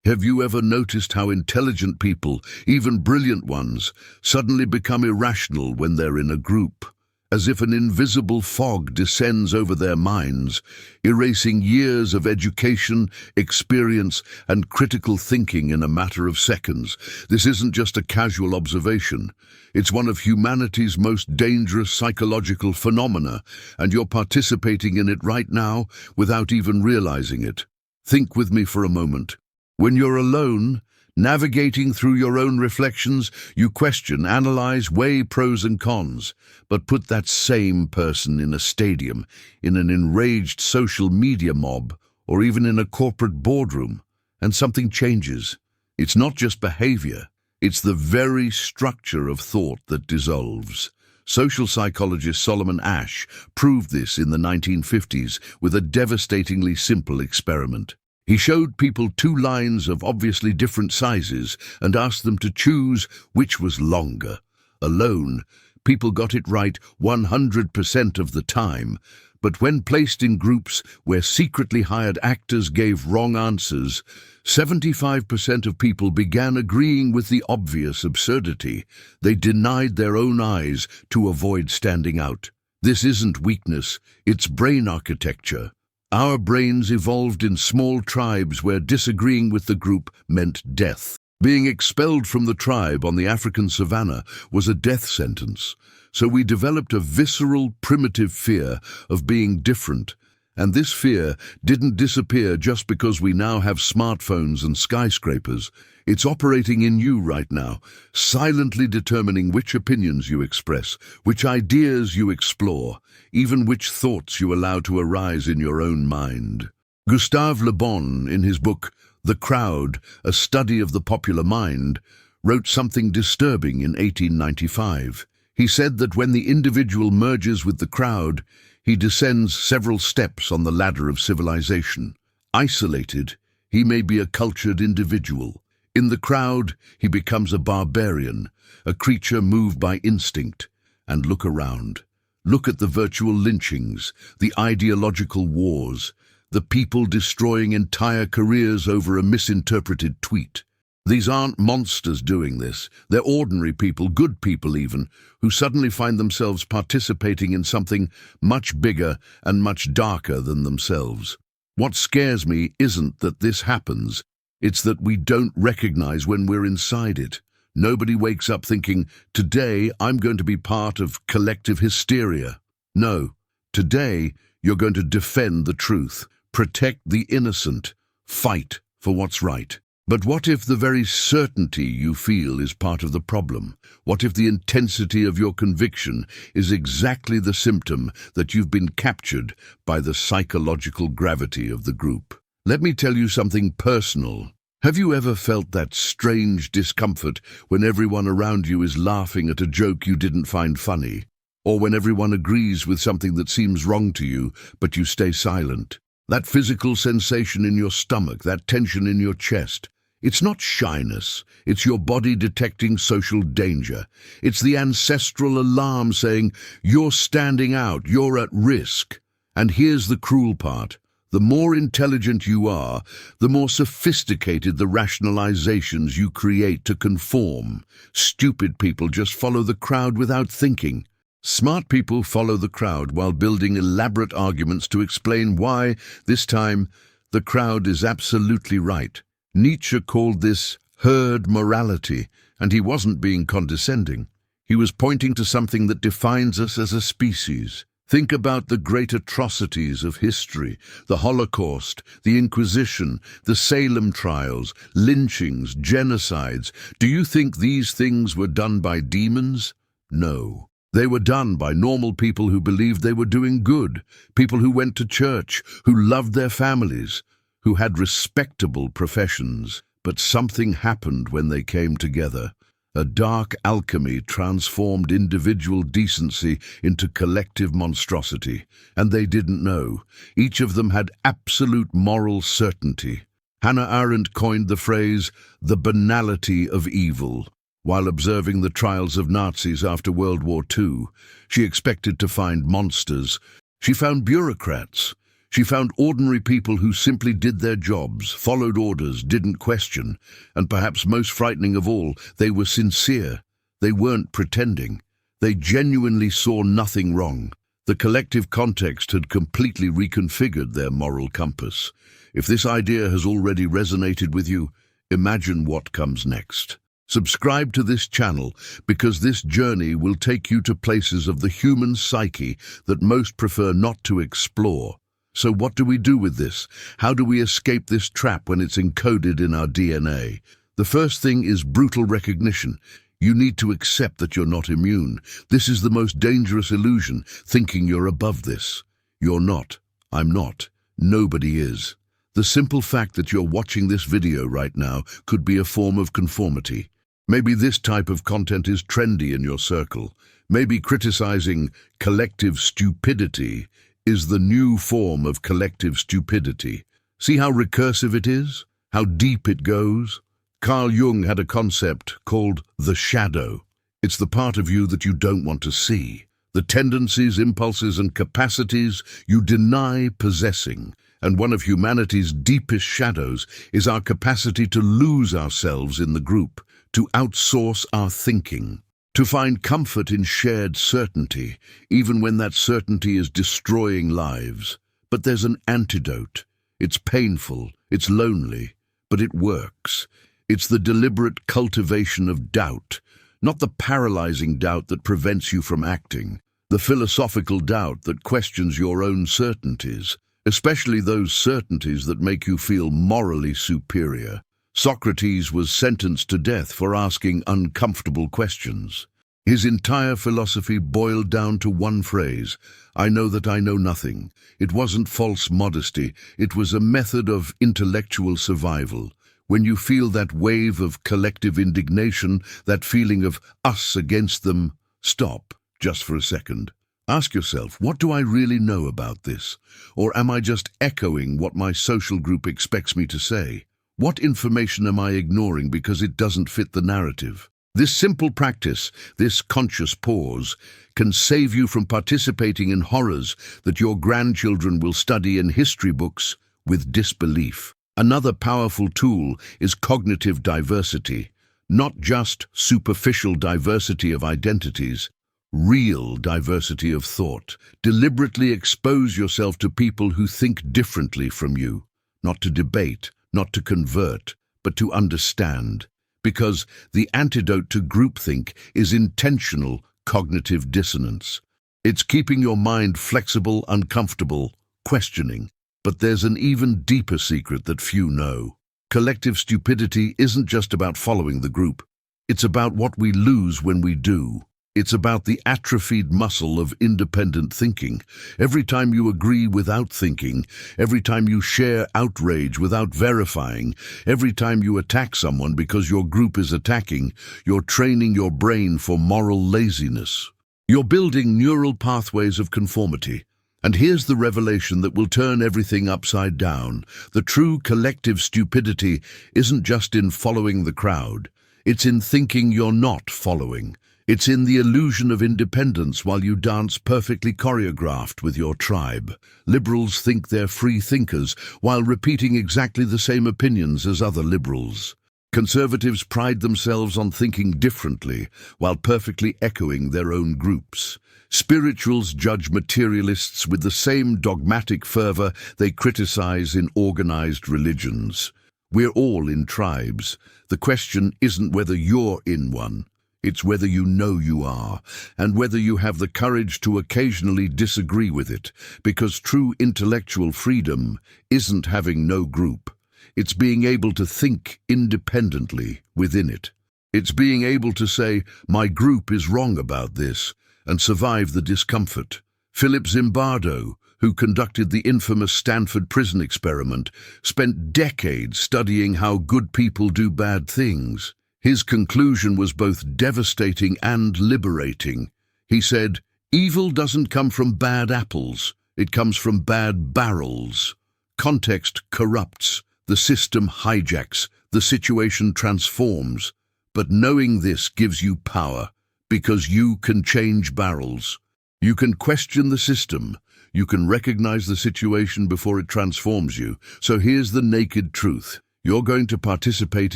Have you ever noticed how intelligent people, even brilliant ones, suddenly become irrational when they're in a group? As if an invisible fog descends over their minds, erasing years of education, experience, and critical thinking in a matter of seconds. This isn't just a casual observation. It's one of humanity's most dangerous psychological phenomena, and you're participating in it right now without even realizing it. Think with me for a moment. When you're alone, navigating through your own reflections, you question, analyze, weigh pros and cons. But put that same person in a stadium, in an enraged social media mob, or even in a corporate boardroom, and something changes. It's not just behavior, it's the very structure of thought that dissolves. Social psychologist Solomon Asch proved this in the 1950s with a devastatingly simple experiment. He showed people two lines of obviously different sizes and asked them to choose which was longer. Alone, people got it right 100% of the time, but when placed in groups where secretly hired actors gave wrong answers, 75% of people began agreeing with the obvious absurdity. They denied their own eyes to avoid standing out. This isn't weakness, it's brain architecture. Our brains evolved in small tribes where disagreeing with the group meant death. Being expelled from the tribe on the African savannah was a death sentence. So we developed a visceral, primitive fear of being different. And this fear didn't disappear just because we now have smartphones and skyscrapers. It's operating in you right now, silently determining which opinions you express, which ideas you explore, even which thoughts you allow to arise in your own mind. Gustave Le Bon, in his book The Crowd, A Study of the Popular Mind, wrote something disturbing in 1895. He said that when the individual merges with the crowd, he descends several steps on the ladder of civilization. Isolated, he may be a cultured individual. In the crowd, he becomes a barbarian, a creature moved by instinct. And look around. Look at the virtual lynchings, the ideological wars, the people destroying entire careers over a misinterpreted tweet. These aren't monsters doing this. They're ordinary people, good people even, who suddenly find themselves participating in something much bigger and much darker than themselves. What scares me isn't that this happens, it's that we don't recognize when we're inside it. Nobody wakes up thinking, today I'm going to be part of collective hysteria. No, today you're going to defend the truth, protect the innocent, fight for what's right. But what if the very certainty you feel is part of the problem? What if the intensity of your conviction is exactly the symptom that you've been captured by the psychological gravity of the group? Let me tell you something personal. Have you ever felt that strange discomfort when everyone around you is laughing at a joke you didn't find funny? Or when everyone agrees with something that seems wrong to you, but you stay silent? That physical sensation in your stomach, that tension in your chest. It's not shyness, it's your body detecting social danger. It's the ancestral alarm saying, you're standing out, you're at risk. And here's the cruel part. The more intelligent you are, the more sophisticated the rationalizations you create to conform. Stupid people just follow the crowd without thinking. Smart people follow the crowd while building elaborate arguments to explain why, this time, the crowd is absolutely right. Nietzsche called this herd morality, and he wasn't being condescending. He was pointing to something that defines us as a species. Think about the great atrocities of history, the Holocaust, the Inquisition, the Salem trials, lynchings, genocides. Do you think these things were done by demons? No. They were done by normal people who believed they were doing good, people who went to church, who loved their families, who had respectable professions. But something happened when they came together. A dark alchemy transformed individual decency into collective monstrosity, and they didn't know. Each of them had absolute moral certainty. Hannah Arendt coined the phrase, the banality of evil. While observing the trials of Nazis after World War II, she expected to find monsters. She found bureaucrats. She found ordinary people who simply did their jobs, followed orders, didn't question, and perhaps most frightening of all, they were sincere. They weren't pretending. They genuinely saw nothing wrong. The collective context had completely reconfigured their moral compass. If this idea has already resonated with you, imagine what comes next. Subscribe to this channel because this journey will take you to places of the human psyche that most prefer not to explore. So what do we do with this? How do we escape this trap when it's encoded in our DNA? The first thing is brutal recognition. You need to accept that you're not immune. This is the most dangerous illusion, thinking you're above this. You're not. I'm not. Nobody is. The simple fact that you're watching this video right now could be a form of conformity. Maybe this type of content is trendy in your circle. Maybe criticizing collective stupidity is the new form of collective stupidity. See how recursive it is? How deep it goes? Carl Jung had a concept called the shadow. It's the part of you that you don't want to see. The tendencies, impulses, and capacities you deny possessing. And one of humanity's deepest shadows is our capacity to lose ourselves in the group, to outsource our thinking, to find comfort in shared certainty, even when that certainty is destroying lives. But there's an antidote. It's painful, it's lonely, but it works. It's the deliberate cultivation of doubt, not the paralyzing doubt that prevents you from acting, the philosophical doubt that questions your own certainties, especially those certainties that make you feel morally superior. Socrates was sentenced to death for asking uncomfortable questions. His entire philosophy boiled down to one phrase: I know that I know nothing. It wasn't false modesty, it was a method of intellectual survival. When you feel that wave of collective indignation, that feeling of us against them, stop just for a second. Ask yourself, what do I really know about this? Or am I just echoing what my social group expects me to say? What information am I ignoring because it doesn't fit the narrative? This simple practice, this conscious pause, can save you from participating in horrors that your grandchildren will study in history books with disbelief. Another powerful tool is cognitive diversity, not just superficial diversity of identities, real diversity of thought. Deliberately expose yourself to people who think differently from you, not to debate, not to convert, but to understand. Because the antidote to groupthink is intentional cognitive dissonance. It's keeping your mind flexible, uncomfortable, questioning. But there's an even deeper secret that few know. Collective stupidity isn't just about following the group. It's about what we lose when we do. It's about the atrophied muscle of independent thinking. Every time you agree without thinking, every time you share outrage without verifying, every time you attack someone because your group is attacking, you're training your brain for moral laziness. You're building neural pathways of conformity. And here's the revelation that will turn everything upside down. The true collective stupidity isn't just in following the crowd. It's in thinking you're not following. It's in the illusion of independence while you dance perfectly choreographed with your tribe. Liberals think they're free thinkers while repeating exactly the same opinions as other liberals. Conservatives pride themselves on thinking differently while perfectly echoing their own groups. Spirituals judge materialists with the same dogmatic fervor they criticize in organized religions. We're all in tribes. The question isn't whether you're in one. It's whether you know you are, and whether you have the courage to occasionally disagree with it, because true intellectual freedom isn't having no group. It's being able to think independently within it. It's being able to say, my group is wrong about this, and survive the discomfort. Philip Zimbardo, who conducted the infamous Stanford prison experiment, spent decades studying how good people do bad things. His conclusion was both devastating and liberating. He said, evil doesn't come from bad apples, it comes from bad barrels. Context corrupts, the system hijacks, the situation transforms. But knowing this gives you power, because you can change barrels. You can question the system, You can recognize the situation before it transforms you. So here's the naked truth. You're going to participate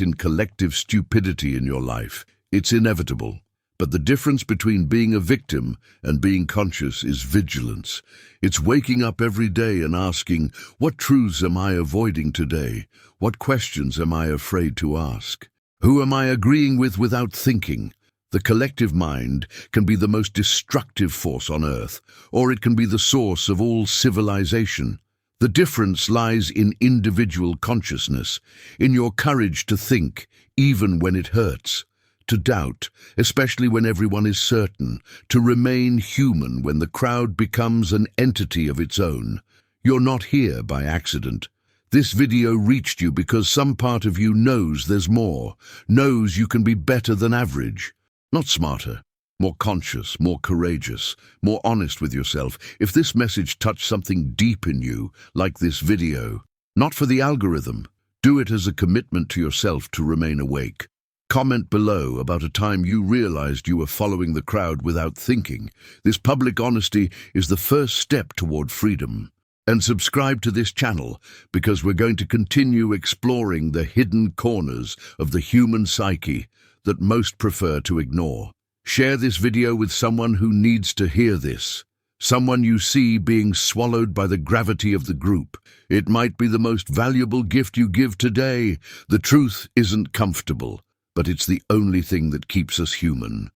in collective stupidity in your life. It's inevitable. But the difference between being a victim and being conscious is vigilance. It's waking up every day and asking, what truths am I avoiding today? What questions am I afraid to ask? Who am I agreeing with without thinking? The collective mind can be the most destructive force on earth, or it can be the source of all civilization. The difference lies in individual consciousness, in your courage to think, even when it hurts. To doubt, especially when everyone is certain, to remain human when the crowd becomes an entity of its own. You're not here by accident. This video reached you because some part of you knows there's more, knows you can be better than average. Not smarter, more conscious, more courageous, more honest with yourself. If this message touched something deep in you, like this video, not for the algorithm, do it as a commitment to yourself to remain awake. Comment below about a time you realized you were following the crowd without thinking. This public honesty is the first step toward freedom. And subscribe to this channel because we're going to continue exploring the hidden corners of the human psyche that most prefer to ignore. Share this video with someone who needs to hear this. Someone you see being swallowed by the gravity of the group. It might be the most valuable gift you give today. The truth isn't comfortable, but it's the only thing that keeps us human.